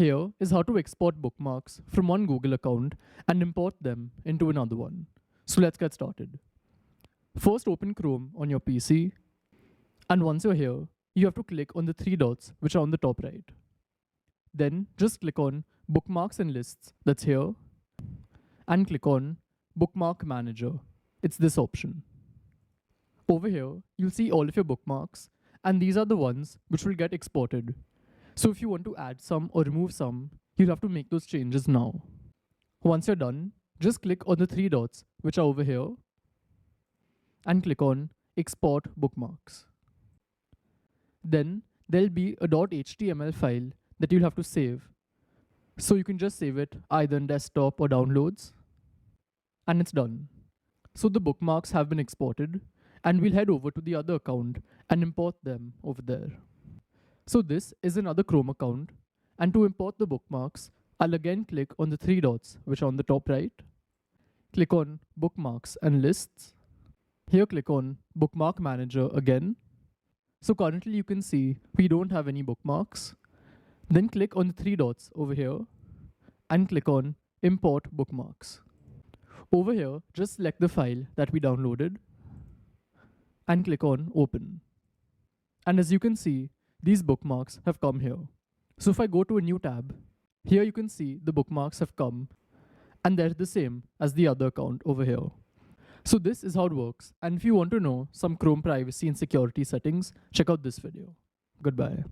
Here is how to export bookmarks from one Google account and import them into another one. So let's get started. First, open Chrome on your PC. And once you're here, you have to click on the three dots which are on the top right. Then just click on Bookmarks and Lists, that's here, and click on Bookmark Manager. It's this option. Over here, you'll see all of your bookmarks, and these are the ones which will get exported. So if you want to add some or remove some, you'll have to make those changes now. Once you're done, just click on the three dots which are over here and click on Export Bookmarks. Then there'll be a .html file that you'll have to save. So you can just save it either in desktop or downloads, and it's done. So the bookmarks have been exported, and we'll head over to the other account and import them over there. So this is another Chrome account, and to import the bookmarks, I'll again click on the three dots which are on the top right. Click on Bookmarks and Lists. Here click on Bookmark Manager again. So currently you can see we don't have any bookmarks. Then click on the three dots over here and click on Import Bookmarks. Over here, just select the file that we downloaded and click on Open. And as you can see, these bookmarks have come here. So if I go to a new tab, here you can see the bookmarks have come and they're the same as the other account over here. So this is how it works. And if you want to know some Chrome privacy and security settings, check out this video. Goodbye.